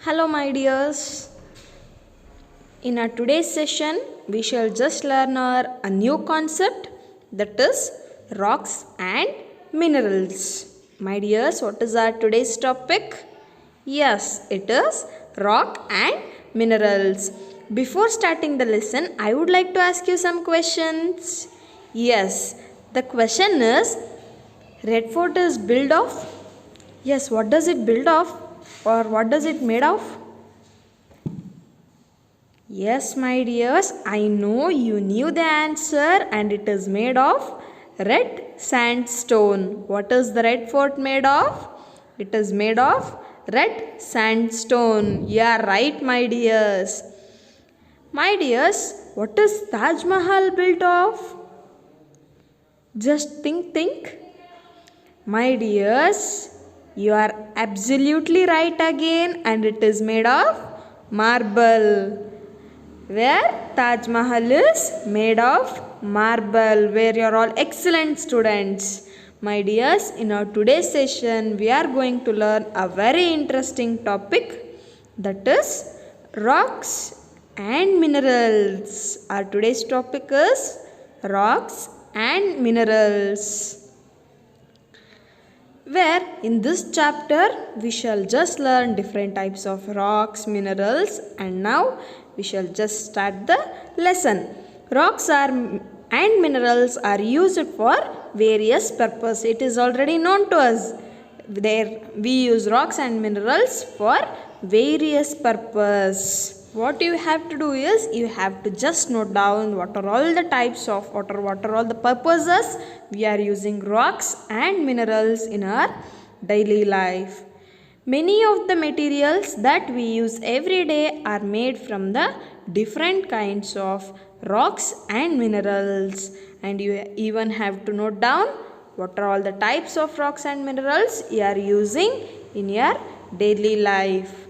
Hello, my dears. In our today's session, we shall just learn a new concept, that is rocks and minerals. My dears, what is our today's topic? Yes, it is rock and minerals. Before starting the lesson, I would like to ask you some questions. Yes, the question is, Red Fort is built of? Yes, what does it build of? Or what does it made of? Yes, my dears, I know you knew the answer, and it is made of red sandstone. What is the Red Fort made of? It is made of red sandstone. Yeah, right, my dears. My dears, what is Taj Mahal built of? Just think. My dears, you are absolutely right again, and it is made of marble. Where Taj Mahal is made of marble, where you are all excellent students. My dears, in our today's session, we are going to learn a very interesting topic, that is rocks and minerals. Our today's topic is rocks and minerals, where in this chapter we shall just learn different types of rocks, minerals, and now we shall just start the lesson. Rocks and minerals are used for various purposes. It is already known to us. We use rocks and minerals for various purposes. What you have to do is, you have to just note down what are all the types of, what are all the purposes we are using rocks and minerals in our daily life. Many of the materials that we use every day are made from the different kinds of rocks and minerals, and you even have to note down what are all the types of rocks and minerals you are using in your daily life.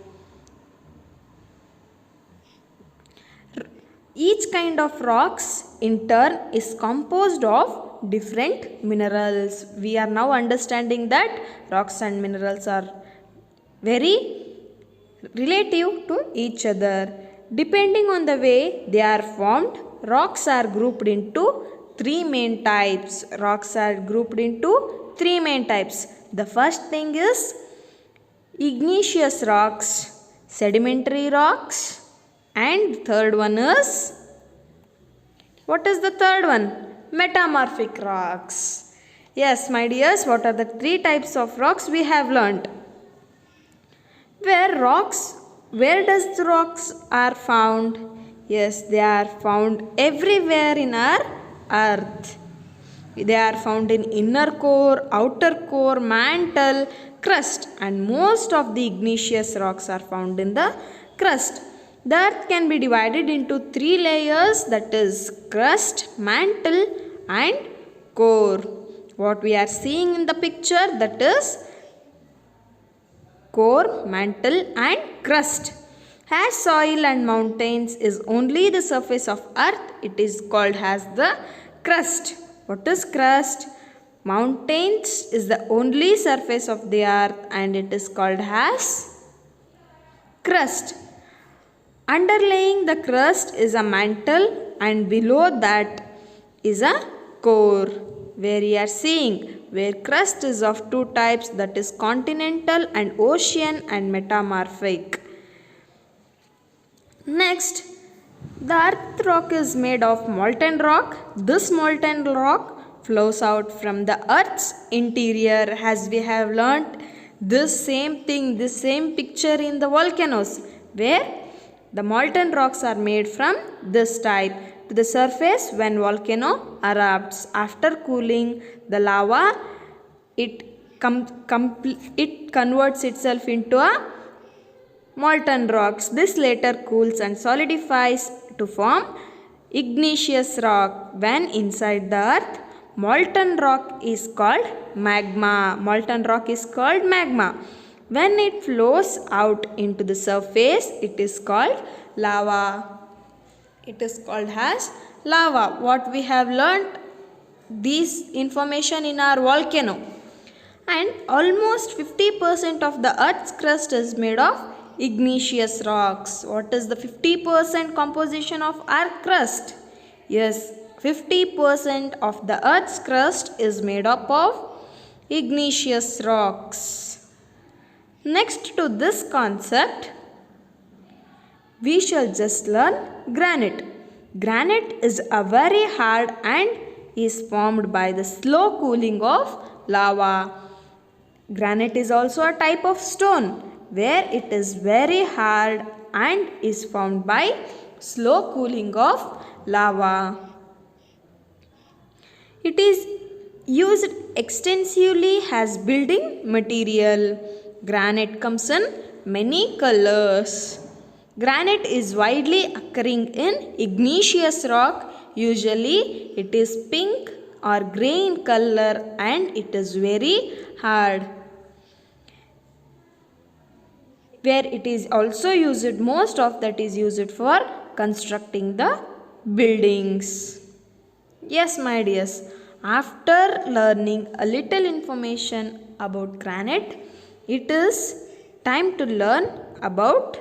Each kind of rocks in turn is composed of different minerals. We are now understanding that rocks and minerals are very relative to each other. Depending on the way they are formed, rocks are grouped into three main types. The first thing is igneous rocks, sedimentary rocks, and third one is, what is the third one? Metamorphic rocks. Yes, my dears, what are the three types of rocks we have learnt? Where does the rocks are found? Yes, they are found everywhere in our earth. They are found in inner core, outer core, mantle, crust, and most of the igneous rocks are found in the crust. The earth can be divided into three layers, that is crust, mantle, and core. What we are seeing in the picture, that is core, mantle, and crust. As soil and mountains is only the surface of earth, it is called as the crust. What is crust? Mountains is the only surface of the earth, and it is called as crust. Underlying the crust is a mantle, and below that is a core, where we are seeing where crust is of two types, that is continental and ocean and metamorphic. Next, the earth rock is made of molten rock. This molten rock flows out from the earth's interior, as we have learnt this same picture in the volcanoes, where the molten rocks are made from this type. To the surface, when volcano erupts, after cooling, the lava it converts itself into a molten rocks. This later cools and solidifies to form igneous rock. When inside the earth, molten rock is called magma. When it flows out into the surface, it is called lava. What we have learnt this information in our volcano. And almost 50% of the earth's crust is made of igneous rocks. What is the 50% composition of our crust? Yes, 50% of the earth's crust is made up of igneous rocks. Next to this concept, we shall just learn granite. Granite is a very hard and is formed by the slow cooling of lava. Granite is also a type of stone where it is very hard and is formed by slow cooling of lava. It is used extensively as building material. Granite comes in many colors. Granite is widely occurring in igneous rock. Usually it is pink or grey in color and it is very hard. Where it is also used, most of that is used for constructing the buildings. Yes, my dears, after learning a little information about granite, it is time to learn about,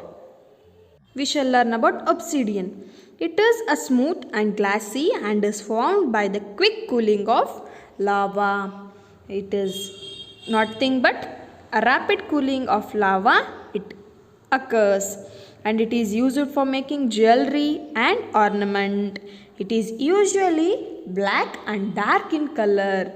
we shall learn about obsidian. It is a smooth and glassy and is formed by the quick cooling of lava. It is nothing but a rapid cooling of lava. It occurs and it is used for making jewelry and ornament. It is usually black and dark in color.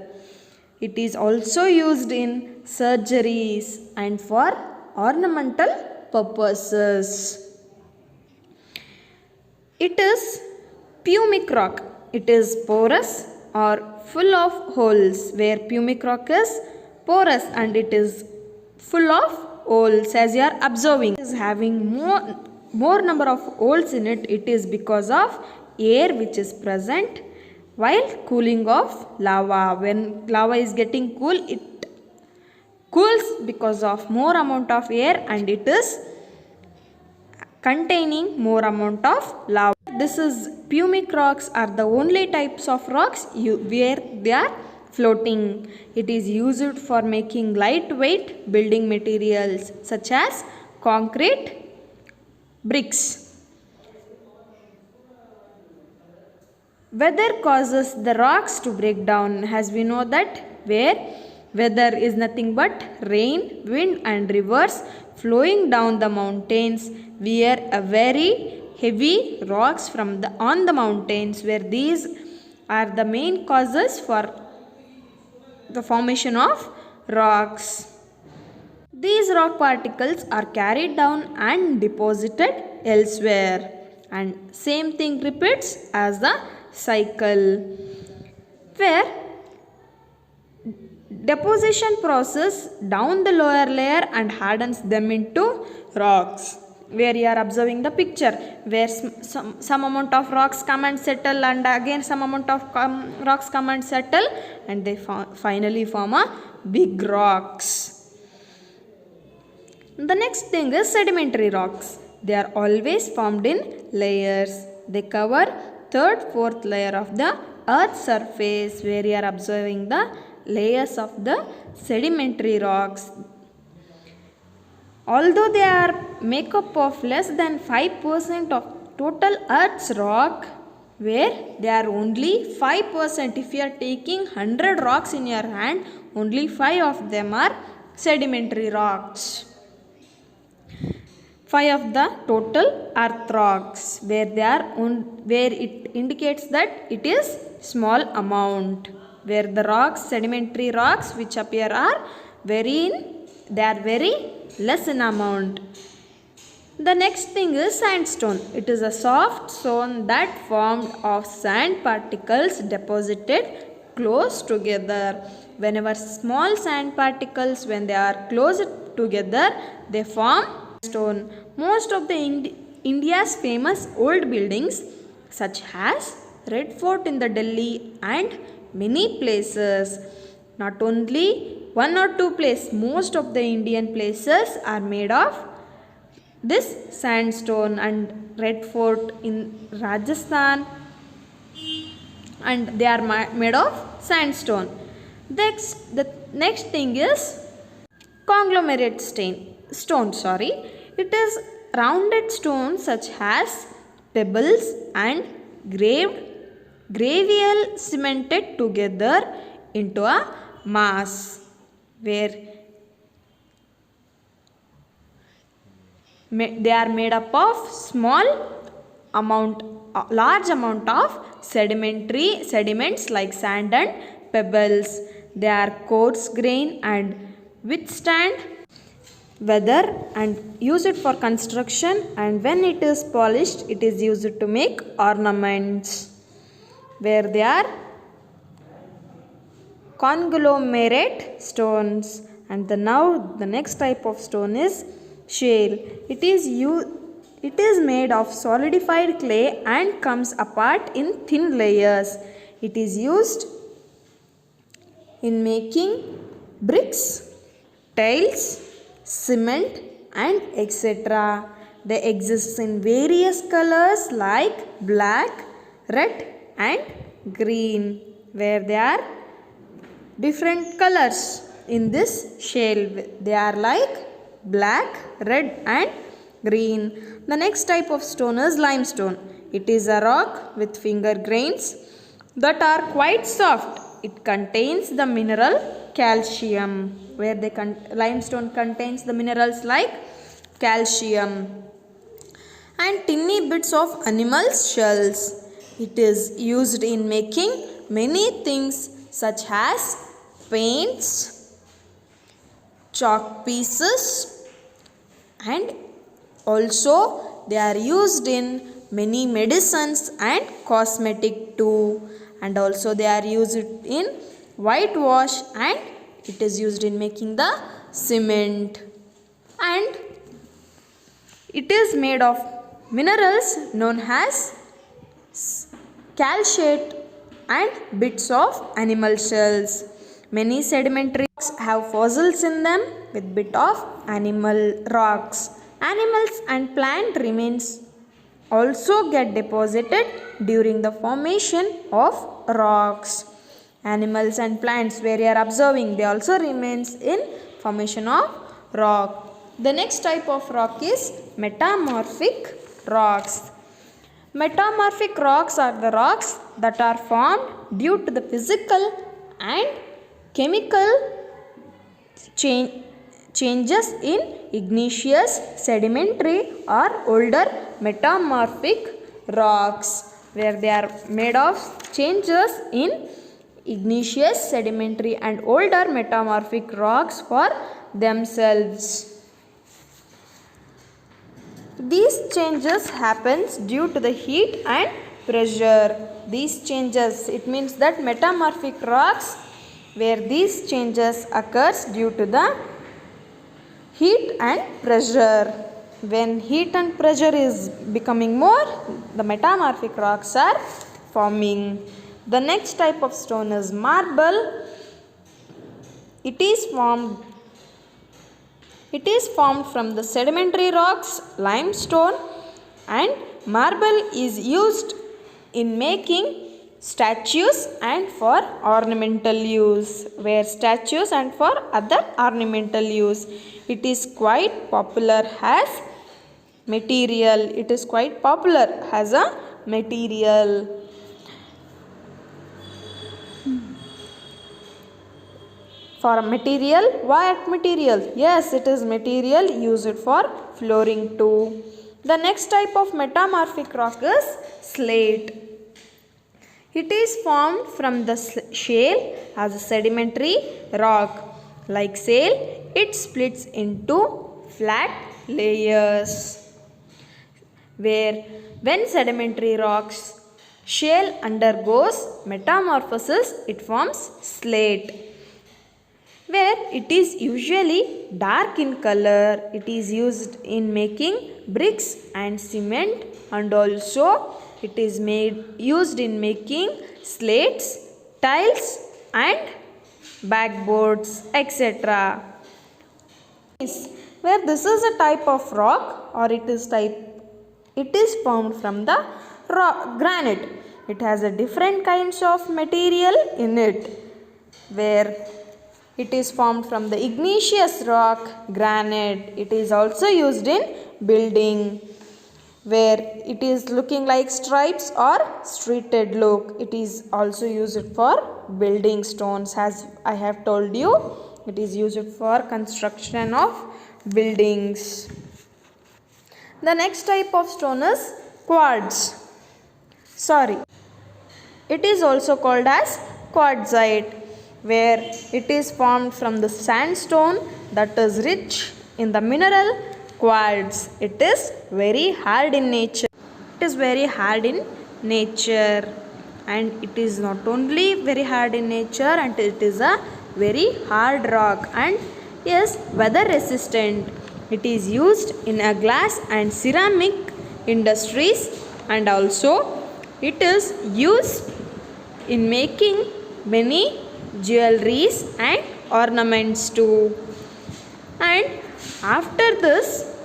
It is also used in surgeries and for ornamental purposes. It is pumice rock. It is porous or full of holes, where pumice rock is porous and it is full of holes, as you are observing. It is having more number of holes in it. It is because of air which is present while cooling of lava. When lava is getting cool, it cools because of more amount of air and it is containing more amount of lava. This is pumice rocks are the only types of rocks where they are floating. It is used for making lightweight building materials such as concrete, bricks. Weather causes the rocks to break down, as we know that where weather is nothing but rain, wind and rivers flowing down the mountains, where a very heavy rocks from on the mountains, where these are the main causes for the formation of rocks. These rock particles are carried down and deposited elsewhere, and same thing repeats as the cycle, where deposition process down the lower layer and hardens them into rocks, where you are observing the picture, where some amount of rocks come and settle, and again some amount of rocks come and settle, and they finally form a big rocks. The next thing is sedimentary rocks. They are always formed in layers. They cover third, fourth layer of the earth's surface, where you are observing the layers of the sedimentary rocks. Although they are made up of less than 5% of total earth's rock, where they are only 5%. If you are taking 100 rocks in your hand, only 5 of them are sedimentary rocks. 5 of the total earth rocks, where where it indicates that it is small amount, where the rocks, sedimentary rocks which appear are they are very less in amount. The next thing is sandstone. It is a soft stone that formed of sand particles deposited close together. Whenever small sand particles, when they are close together, they form stone. Most of the India's famous old buildings, such as Red Fort in the Delhi and many places, not only one or two places, most of the Indian places are made of this sandstone, and Red Fort in Rajasthan, and they are made of sandstone. The next thing is conglomerate stone. It is rounded stones such as pebbles and gravel cemented together into a mass, where they are made up of large amount of sediments like sand and pebbles. They are coarse grain and withstand weather and use it for construction, and when it is polished it is used to make ornaments, where they are conglomerate stones. And now the next type of stone is shale. It is made of solidified clay and comes apart in thin layers. It is used in making bricks, tiles, cement and etc. They exist in various colors like black, red and green, where they are different colors in this shale. They are like black, red and green. The next type of stone is limestone. It is a rock with finger grains that are quite soft. It contains the mineral calcium, where limestone contains the minerals like calcium and tiny bits of animal shells. It is used in making many things such as paints, chalk pieces, and also they are used in many medicines and cosmetic too, and also they are used in whitewash, and it is used in making the cement, and it is made of minerals known as calcite and bits of animal shells. Many sedimentary rocks have fossils in them with bit of animal rocks. Animals and plant remains also get deposited during the formation of rocks. Animals and plants, where you are observing, they also remains in formation of rock. The next type of rock is metamorphic rocks. Metamorphic rocks are the rocks that are formed due to the physical and chemical changes in igneous, sedimentary or older metamorphic rocks, where they are made of changes in igneous, sedimentary and older metamorphic rocks for themselves. These changes happens due to the heat and pressure. These changes, it means that metamorphic rocks, where these changes occurs due to the heat and pressure. When heat and pressure is becoming more, the metamorphic rocks are forming. The next type of stone is marble. It is formed from the sedimentary rocks, limestone, and marble is used in making statues and for ornamental use, where statues and for other ornamental use. It is quite popular as material. It is quite popular as a material. For a material, what material? Yes, it is material used for flooring too. The next type of metamorphic rock is slate. It is formed from the shale as a sedimentary rock. Like shale, it splits into flat layers, where when sedimentary rocks shale undergoes metamorphosis, it forms slate, where it is usually dark in color. It is used in making bricks and cement, and also it is used in making slates, tiles and backboards, etc. Where this is a type of rock, or it is formed from the granite. It has a different kinds of material in it, where it is formed from the igneous rock, granite. It is also used in building, where it is looking like stripes or streeted look. It is also used for building stones, as I have told you. It is used for construction of buildings. The next type of stone is quartz. It is also called as quartzite, where it is formed from the sandstone that is rich in the mineral quartz. It is very hard in nature. And it is not only very hard in nature, and it is a very hard rock and is weather resistant. It is used in a glass and ceramic industries, and also it is used in making many jewelries and ornaments too. And after this,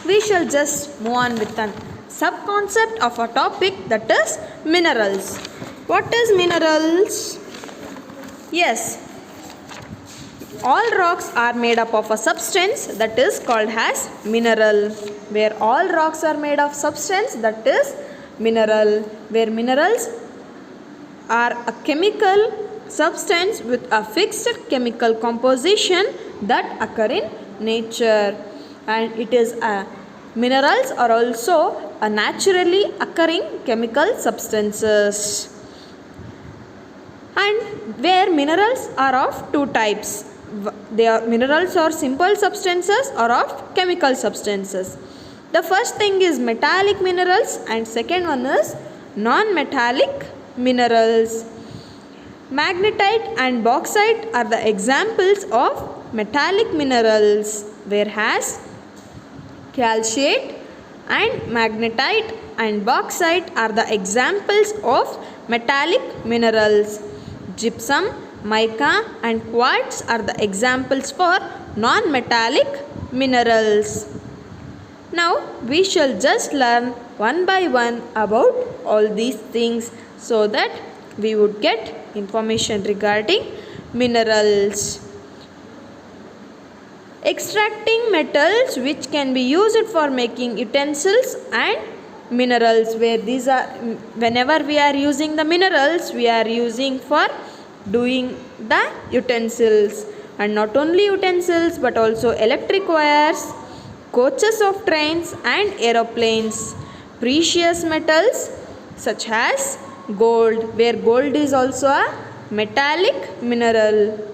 we shall just move on with an sub-concept of a topic, that is minerals. What is minerals? Yes, all rocks are made up of a substance that is called as mineral. Where all rocks are made of substance, that is mineral. Where minerals are a chemical substance with a fixed chemical composition that occur in nature, and it is minerals are also a naturally occurring chemical substances. And where minerals are of two types, minerals are simple substances or of chemical substances. The first thing is metallic minerals, and second one is non-metallic minerals. Magnetite and bauxite are the examples of metallic minerals, whereas calcite and magnetite and bauxite are the examples of metallic minerals. Gypsum, mica and quartz are the examples for non-metallic minerals. Now we shall just learn one by one about all these things, so that we would get information regarding minerals. Extracting metals which can be used for making utensils and minerals, where these are, whenever we are using the minerals, we are using for doing the utensils, and not only utensils but also electric wires, coaches of trains and aeroplanes. Precious metals such as gold, where gold is also a metallic mineral.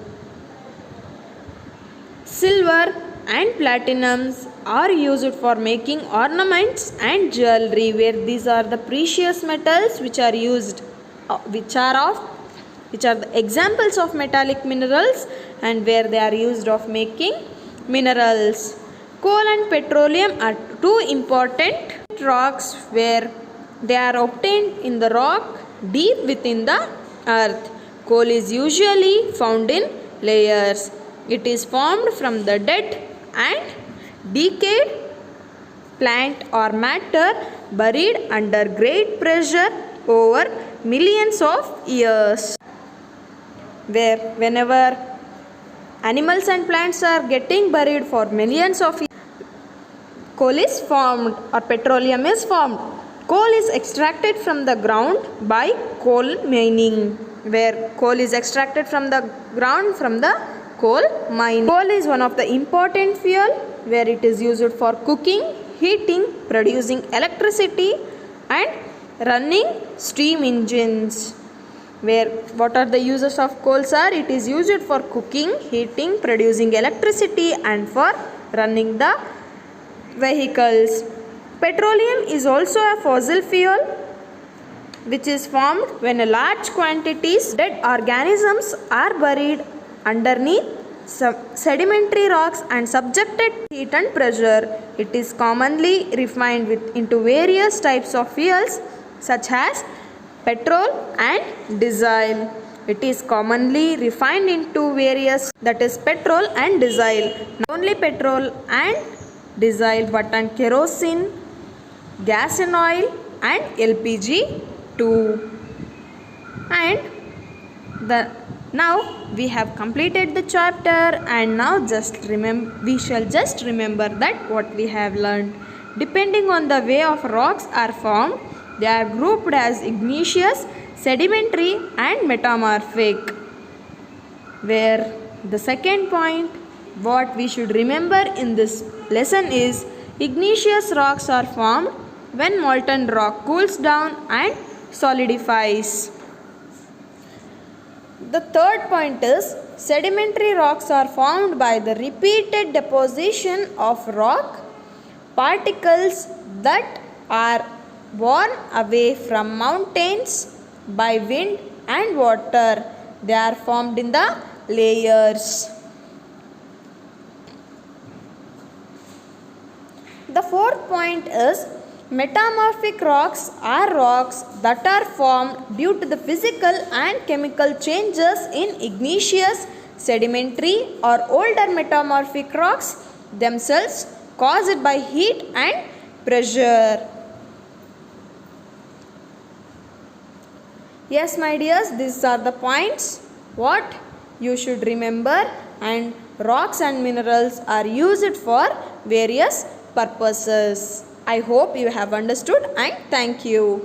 Silver and platinums are used for making ornaments and jewelry, where these are the precious metals which are used, which are the examples of metallic minerals, and where they are used of making minerals. Coal and petroleum are two important rocks, where they are obtained in the rock deep within the earth. Coal is usually found in layers. It is formed from the dead and decayed plant or matter buried under great pressure over millions of years. Where whenever animals and plants are getting buried for millions of years, coal is formed or petroleum is formed. Coal is extracted from the ground by coal mining, where coal is extracted from the ground from the coal mine. Coal is one of the important fuel, where it is used for cooking, heating, producing electricity and running steam engines. Where what are the uses of coals are? It is used for cooking, heating, producing electricity and for running the vehicles. Petroleum is also a fossil fuel which is formed when a large quantities dead organisms are buried underneath sedimentary rocks and subjected to heat and pressure. It is commonly refined into various types of fuels such as petrol and diesel. It is commonly refined into various, that is petrol and diesel. Not only petrol and diesel but and kerosene, gas and oil and LPG too. And the Now we have completed the chapter, and now we shall just remember that what we have learned. Depending on the way of rocks are formed, they are grouped as igneous, sedimentary and metamorphic. Where the second point what we should remember in this lesson is igneous rocks are formed when molten rock cools down and solidifies. The third point is sedimentary rocks are formed by the repeated deposition of rock particles that are borne away from mountains by wind and water. They are formed in the layers. The fourth point is metamorphic rocks are rocks that are formed due to the physical and chemical changes in igneous, sedimentary or older metamorphic rocks themselves caused by heat and pressure. Yes, my dears, these are the points what you should remember, and rocks and minerals are used for various purposes. I hope you have understood, and thank you.